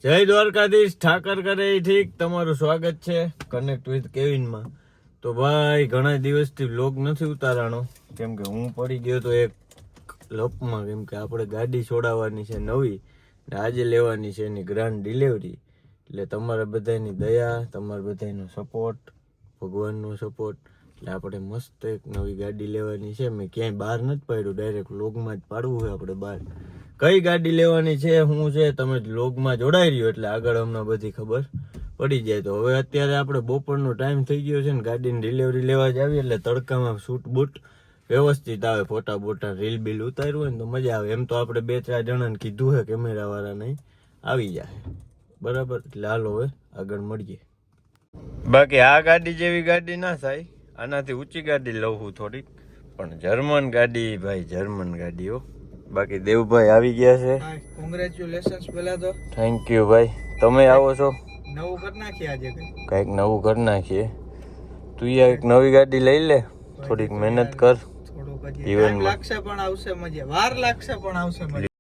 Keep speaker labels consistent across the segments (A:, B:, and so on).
A: જય દ્વારકાધીશ, ઠાકર કરે એ ઠીક. તમારું સ્વાગત છે કનેક્ટ વિથ કેવિનમાં. તો ભાઈ ઘણા દિવસથી વ્લોગ નથી ઉતારાનો, કેમ કે હું પડી ગયો તો એક લપમાં. કેમ કે આપણે ગાડી છોડાવવાની છે નવી, આજે લેવાની છે એની ગ્રાન્ડ ડિલિવરી. એટલે તમારા બધાની દયા, તમારા બધાનો સપોર્ટ, ભગવાનનો સપોર્ટ, એટલે આપણે મસ્ત એક નવી ગાડી લેવાની છે. મેં ક્યાંય બહાર નથી પાડ્યું, ડાયરેક્ટ વ્લોગમાં જ પાડવું છે આપણે બહાર. કઈ ગાડી લેવાની છે, શું છે, તમે વ્લોગમાં જોડાઈ રહ્યો એટલે આગળ હમણાં બધી ખબર પડી જાય. તો હવે અત્યારે આપણે બપોરનો ટાઈમ થઈ ગયો છે ને, ગાડીની ડિલિવરી લેવા જ આવી, એટલે તડકામાં શૂટ બૂટ વ્યવસ્થિત આવે, ફોટા બોટા રીલ બિલ ઉતાર્યું હોય ને તો મજા આવે. એમ તો આપણે 2-4 જણાને કીધું છે કેમેરા વાળા નહીં આવી જાય, બરાબર. એટલે હાલો હવે આગળ મળીએ. બાકી આ ગાડી જેવી ગાડી ના થાય, આનાથી ઊંચી ગાડી લઉં છું થોડીક, પણ જર્મન ગાડી ભાઈ, જર્મન ગાડીઓ. બાકી દેવભાઈ આવી ગયા છે.
B: કોંગ્રેચ્યુલેશન્સ પહેલા તો.
A: થેન્ક યુ ભાઈ, તમે આવો છો.
B: નવું કરી નાખીએ આજે
A: કઈક નવું કરી નાખીએ. તું એક નવી ગાડી લઈ લે, થોડીક મહેનત કર.
B: થોડુંક ટાઈમ લાગશે પણ આવશે મજા, વાર લાગશે પણ આવશે મજા.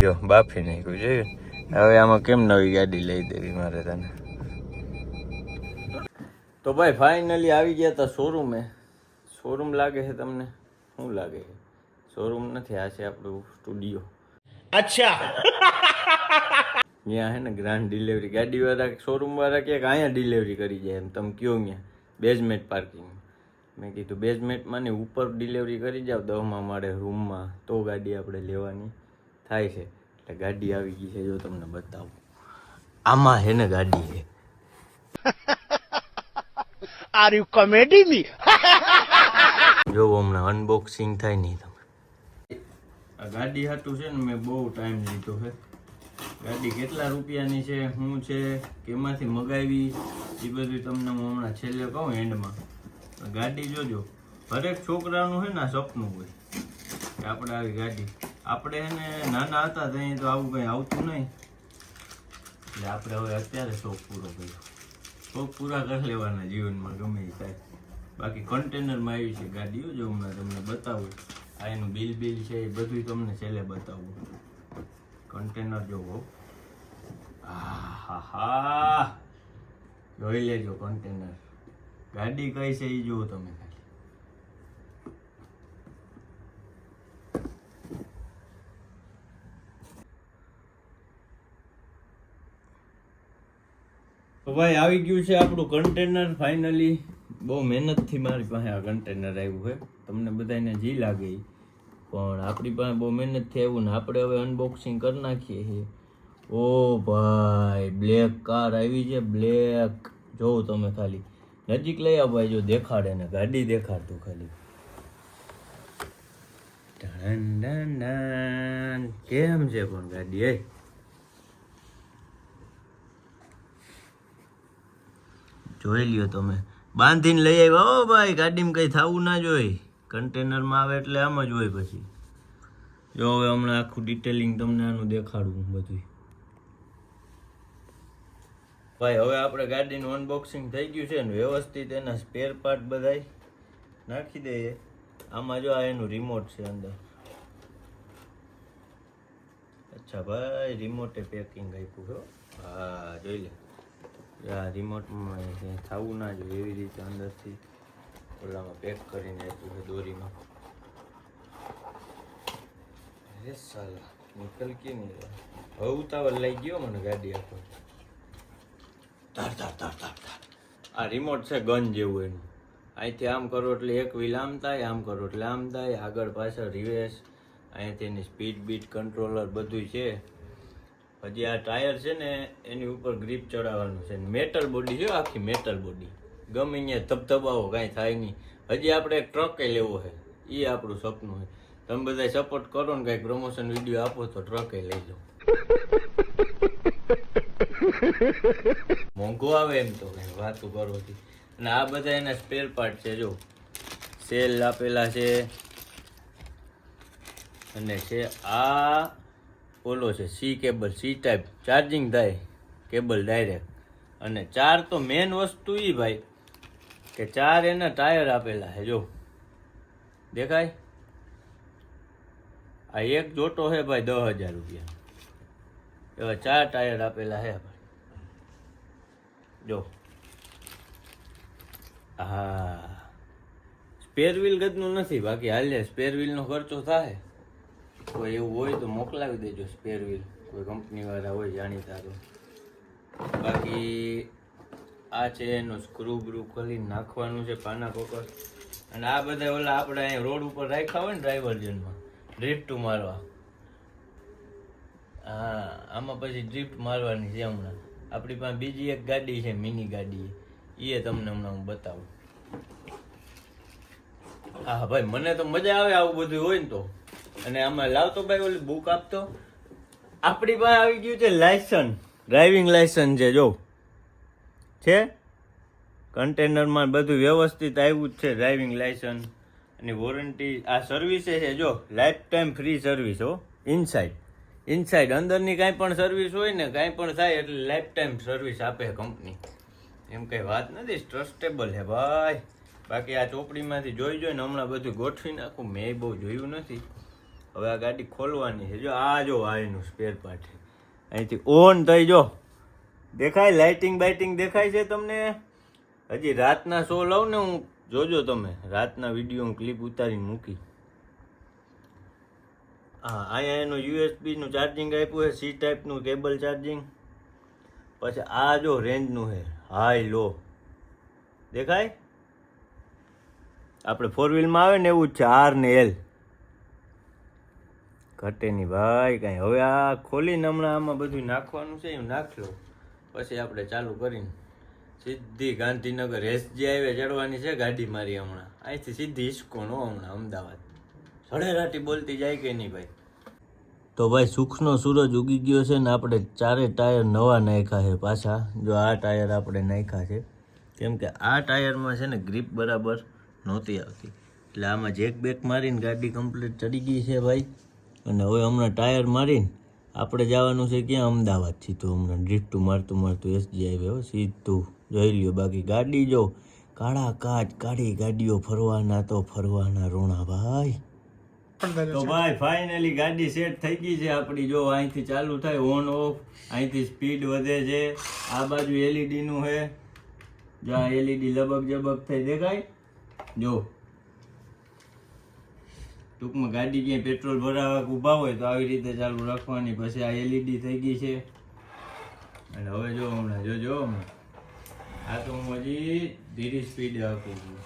A: જો બાફી નાખ્યું છે. હવે આમાં કેમ નવી ગાડી લઈ દેવી મારે તને. તો ભાઈ ફાઇનલી આવી ગયા હતા શોરૂમે. શોરૂમ લાગે છે તમને? શું લાગે છે? શોરૂમ નથી, આ છે આપણું સ્ટુડિયો. અચ્છા. ત્યાં હે ને ગ્રાન્ડ ડિલિવરી, ગાડી વાળા શોરૂમ વાળા ક્યાંક અહીંયા ડિલિવરી કરી જાય એમ. તમે કયો ત્યાં બેઝમેન્ટ પાર્કિંગ. મેં કીધું બેઝમેન્ટમાં ને ઉપર ડિલિવરી કરી જાવ 10મા માળે રૂમમાં, તો ગાડી આપણે લેવાની થાય છે. એટલે ગાડી આવી ગઈ છે, જો તમને બતાવું. આમાં હે ને ગાડી છે.
C: આર યુ કોમેડી મી?
A: જો હમણાં અનબોક્સિંગ થાય નહીં તમે. આ ગાડી હાટું છે ને મેં બહુ ટાઈમ લીધો છે. ગાડી કેટલા રૂપિયાની છે, શું છે, કેમાંથી મગાવી, એ બધું તમને હું હમણાં છેલ્લે કહું એન્ડમાં. ગાડી જોજો, હરેક છોકરાનું છે ને સપનું હોય કે આપણે આવી ગાડી. આપણે એને નાના હતા ત્યાં તો આવું કંઈ આવતું નહીં, એટલે આપણે હવે અત્યારે શોખ પૂરો કર્યો. શોખ પૂરા કરી લેવાના જીવનમાં ગમે એ થાય. બાકી કન્ટેનરમાં આવી છે ગાડીઓ, જો હમણાં તમને બતાવું. આ એનું બિલ છે એ બધું તમને છેલ્લે બતાવું. કન્ટેનર જોવો, હા જોઈ લેજો કન્ટેનર. ગાડી કઈ છે એ જુઓ તમે ખાલી. તો ભાઈ આવી ગયું છે આપણું કન્ટેનર ફાઇનલી. બહુ મહેનતથી મારી પાસે આ કન્ટેનર આવ્યું છે. તમને બધાને જી લાગે પણ આપણી પાસે બહુ મહેનતથી આવ્યું ને. આપણે હવે અનબોક્સિંગ કરી નાખીએ છીએ. ઓ ભાઈ બ્લેક કાર આવી છે, બ્લેક. જોવો તમે ખાલી, નજીક લઈ આવ ભાઈ, જો દેખાડે ને ગાડી દેખાડતું ખાલી. કેમ છે પણ ગાડી? એ જોઈ લ્યો તમે, બાંધીને લઈ આવ્યા. હો ભાઈ, ગાડીમાં કઈ થવું ના જોઈએ. કન્ટેનરમાં આવે એટલે આમ જ હોય. પછી જો હવે હમણાં આખું ડિટેલિંગ તમને આનું દેખાડું બધું. ભાઈ હવે આપણે ગાડીનું અનબોક્સિંગ થઈ ગયું છે ને વ્યવસ્થિત. એના સ્પેર પાર્ટ બધા નાખી દઈએ આમાં. જો આ એનું રિમોટ છે અંદર. અચ્છા ભાઈ, રિમોટે પેકિંગ આપ્યું છે. હા જોઈ લે, આ રિમોટમાં થવું ના જોઈએ એવી રીતે અંદરથી ઓલામાં પેક કરીને આપ્યું છે દોરીમાં. અરે સાલા નિકલ કે નહીં. હવે ઉતાવળ લઈ ગયો મને ગાડી આપો. આ રિમોટ છે ગન જેવું એનું. અહીંથી આમ કરો એટલે એક વ્હીલ આમ થાય, આમ કરો એટલે આમ થાય, આગળ પાછળ રિવેસ. અહીંયાથી એની સ્પીડ બીટ કંટ્રોલર બધું છે. હજી આ ટાયર છે ને એની ઉપર ગ્રીપ ચડાવવાનું છે. મેટલ બોડી છે, આખી મેટલ બોડી. ગમે અહીંયા ધબધબાવો કાંઈ થાય નહીં. હજી આપણે એક ટ્રકે લેવો છે, એ આપણું સપનું છે. તમે બધા સપોર્ટ કરો ને, કાંઈક પ્રમોશન વિડીયો આપો તો ટ્રકે લઈ જાઓ. મોંઘું આવે એમ તો કઈ વાતું કરવાથી. અને આ બધા એના સ્પેર પાર્ટ છે. જો સેલ આપેલા છે, અને છે આ ઓલો છે C cable, C type charging થાય કેબલ ડાયરેક્ટ. અને 4 તો મેન વસ્તુ એ ભાઈ કે 4 એના ટાયર આપેલા છે. જો દેખાય, આ એક જોટો છે ભાઈ 10,000 રૂપિયા. એવા 4 ટાયર આપેલા છે ભાઈ જો. હા સ્પેર વ્હીલ ગદનું નથી, બાકી હાલે સ્પેર વ્હીલનો ખર્ચો થાય. કોઈ એવું હોય તો મોકલાવી દેજો સ્પેર વ્હીલ, કોઈ કંપની વાળા હોય જાણીતા તો. બાકી આ છે એનું સ્ક્રૂ બ્રુ ખોલીને નાખવાનું છે પાના કોકર. અને આ બધા ઓલા આપણે અહીંયા રોડ ઉપર રાખ્યા હોય ને ડ્રાઈવર્જનમાં ડ્રિફ્ટ મારવા. હા આમાં પછી ડ્રિફ્ટ મારવાની છે હમણાં. આપણી પાસે બીજી એક ગાડી છે મિની ગાડી, એ તમને હમણાં હું બતાવું. હા ભાઈ મને તો મજા આવે આવું બધું હોય ને તો. અને આમાં લાવતો ભાઈ ઓલી બુક આપતો. આપણી પાસે આવી ગયું છે લાયસન્સ, ડ્રાઇવિંગ લાયસન્સ છે જો છે કન્ટેનરમાં બધું વ્યવસ્થિત આવ્યું જ છે ડ્રાઇવિંગ લાયસન્સ. અને વોરંટી આ સર્વિસ છે જો લાઈફ ટાઈમ ફ્રી સર્વિસ હો. ઇનસાઇડ અંદરની કાંઈ પણ સર્વિસ હોય ને કાંઈ પણ થાય એટલે લાઈફ ટાઈમ સર્વિસ આપે કંપની. એમ કંઈ વાત નથી, ટ્રસ્ટેબલ છે ભાઈ. બાકી આ ચોપડીમાંથી જોઈ જોઈને હમણાં બધું ગોઠવી નાખું, મેં બહુ જોયું નથી. હવે આ ગાડી ખોલવાની છે જો. આ જો આ એનું સ્પેર પાર્ટ છે, અહીંથી ઓન થઈ જો દેખાય. લાઇટિંગ બાઇટિંગ દેખાય છે તમને. હજી રાતના શો લઉં ને હું, જોજો તમે રાતના વિડીયો હું ક્લિપ ઉતારીને મૂકી. હા અહીંયા એનું યુએસબીનું ચાર્જિંગ આપ્યું છે, સી ટાઈપનું કેબલ ચાર્જિંગ. પછી આ જો રેન્જનું છે હાઈ લો દેખાય. આપણે 4 વ્હીલમાં આવે ને એવું જ છે, R ને L ઘટે નહીં ભાઈ કાંઈ. હવે આ ખોલીને હમણાં આમાં બધું નાખવાનું છે, એવું નાખ લો પછી આપણે ચાલુ કરીને સીધી ગાંધીનગર SG હાઈવે ચડવાની છે ગાડી મારી હમણાં. અહીંથી સીધી ઇસ્કોન હો હમણાં અમદાવાદ. સડેરાટી બોલતી જાય કે નહીં ભાઈ. તો ભાઈ સુખનો સૂરજ ઉગી ગયો છે ને આપણે 4 ટાયર નવા નાખ્યા છે પાછા. જો આ ટાયર આપણે નાખ્યા છે કેમ કે આ ટાયરમાં છે ને ગ્રીપ બરાબર નહોતી આવતી, એટલે આમાં જેક બેક મારીને ગાડી કમ્પ્લીટ ચડી ગઈ છે ભાઈ. અને હવે હમણાં ટાયર મારીને આપણે જવાનું છે ક્યાં, અમદાવાદથી. તો હમણાં ડ્રિફ્ટ મારતું મારતું SG હાઈવે હો સીધું જોઈ લ્યો. બાકી ગાડી જો કાળા કાચ કાળી ગાડીઓ ફરવાના તો ફરવાના રોણા ભાઈ. તો ભાઈ ફાઇનલી ગાડી સેટ થઈ ગઈ છે આપણી. જો અહીંથી ચાલુ થાય ઓન ઓફ, અહીંથી સ્પીડ વધે છે. આ બાજુ LED નું છે જો, આ LED લબક જબક થઈ દેખાય જો. ટૂંકમાં ગાડી ક્યાંય પેટ્રોલ ભરાવા ઊભા હોય તો આવી રીતે ચાલુ રાખવાની. પછી આ LED થઈ ગઈ છે. અને હવે જો હમણાં જો હમણાં આ તો હું હજી ધીરી સ્પીડ આપું છું.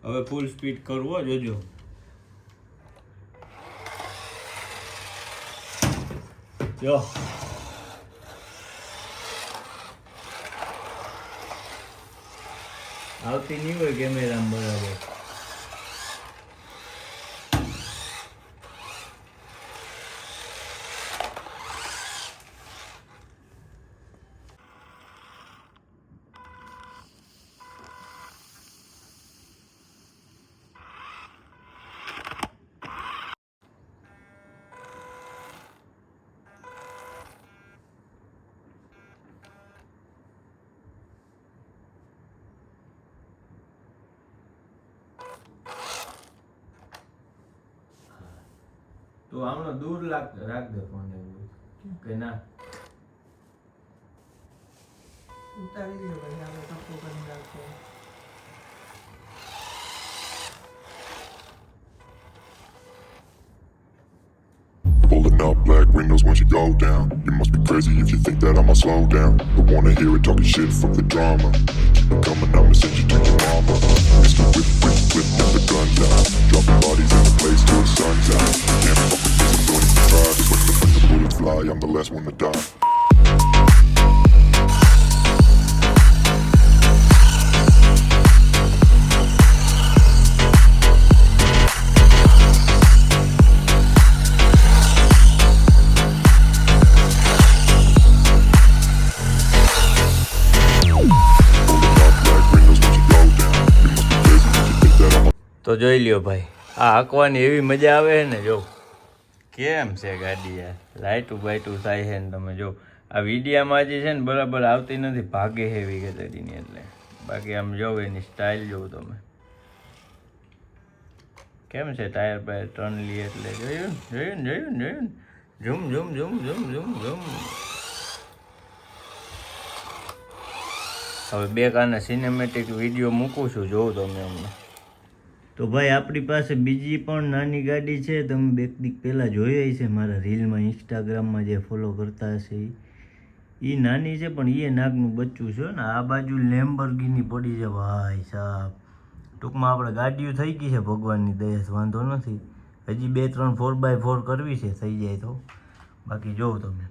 A: હવે ફૂલ સ્પીડ કરવો જોજો. જો આવતી નહીં હોય કેમેરામાં બરાબર. તો આમનો દૂર રાખ દે ફોન એવું કે ના
B: ઉતારી લ્યો ભાઈ, આપણે કપડું કરી નાખો.
D: Pulling up black windows once you go down. You must be crazy if you think that I'ma slow down. Don't wanna hear it talking shit from the drama. Keep it coming, I'ma send you to your mama. Mr. Whip, whip, whip, never gun down. Dropping bodies in the place till the sun's out. Can't fuck with this, I'm going to try. Just when the bullets fly, I'm the last one to die.
A: તો જોઈ લ્યો ભાઈ, આ હાંકવાની એવી મજા આવે છે ને. જો કેમ છે ગાડી યાર, લાઇટું બાઇટું થાય છે ને તમે જો. આ વિડીયામાં જે છે ને બરાબર આવતી નથી, ભાગે હેવી ગેલેરીની એટલે. બાકી આમ જોવો એની સ્ટાઇલ જોવો તમે કેમ છે. ટાયર બાયર ટર્ન લી એટલે જોયું zoom zoom zoom zoom zoom zoom. હવે બે કાના સિનેમેટિક વિડીયો મૂકું છું, જોઉં તમે અમને. તો ભાઈ આપણી પાસે બીજી પણ નાની ગાડી છે, તમે બે દીક પહેલાં જોઈ છે મારા રીલમાં ઇન્સ્ટાગ્રામમાં જે ફોલો કરતા હશે એ નાની છે પણ એ નાગનું બચ્ચું છે ને. આ બાજુ લેમ્બોર્ગિની પડી છે ભાઈ સાહેબ. ટૂંકમાં આપણે ગાડીઓ થઈ ગઈ છે ભગવાનની દયાથી, વાંધો નથી. હજી 2-3 4x4 કરવી છે, થઈ જાય તો. બાકી જોઉં તમે.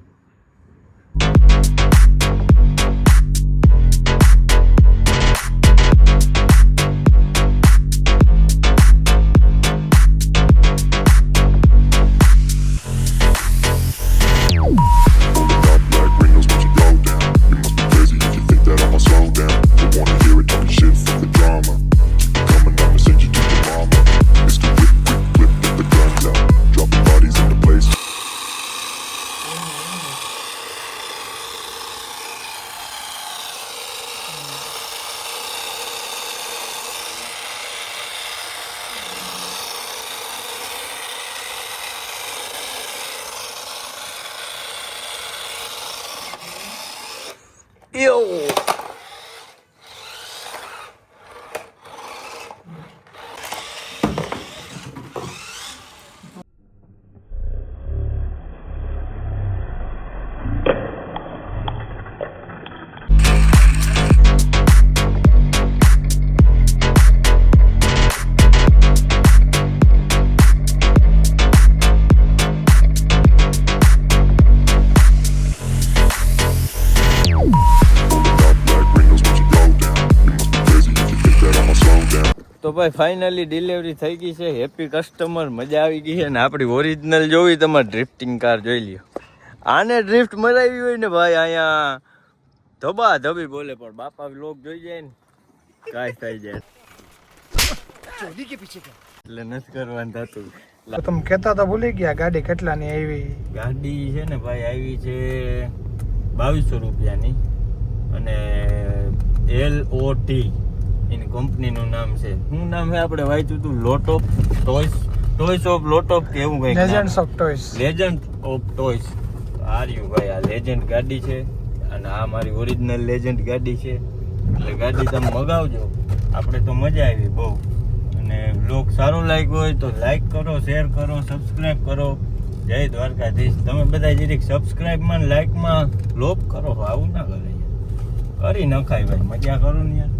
A: તો ભાઈ ફાઇનલી ડિલિવરી થઈ ગઈ છે. હેપી કસ્ટમર, મજા આવી ગઈ છે. ને આપણી ઓરિજિનલ જોવી તમારે ડ્રિફ્ટિંગ કાર જોઈ લ્યો. આને ડ્રિફ્ટ મરાવી હોય ને ભાઈ અહીંયા ધબા ધબી બોલે, પણ બાપા લોક જોઈ જાય ને કાંઈ થઈ જાય એટલે નથી કરવાનું થતું.
B: તમે કહેતા તો ભૂલી ગયા ગાડી કેટલાની આવી?
A: ગાડી છે ને ભાઈ આવી છે 2200 રૂપિયાની અને LOT એની કંપનીનું નામ છે. શું નામ છે આપણે વાંચ્યું હતું? લોટોપ ટોયસ ઓફ લોટોપ કે એવું કંઈક.
B: Legends of toys.
A: Legend of toys. આર્યું ભાઈ, આ લેજન્ડ ગાડી છે અને આ મારી ઓરિજિનલ લેજન્ડ ગાડી છે. એટલે ગાડી તમે મગાવજો. આપણે તો મજા આવી બહુ. અને બ્લોગ સારો લાગ્યો હોય તો લાઈક કરો, શેર કરો, સબસ્ક્રાઈબ કરો. જય દ્વારકાધીશ. તમે બધા જરીક સબસ્ક્રાઈબમાં લાઈકમાં લોક કરો, આવું ના કરે. કરી નખાય ભાઈ, મજા કરો ને યાર.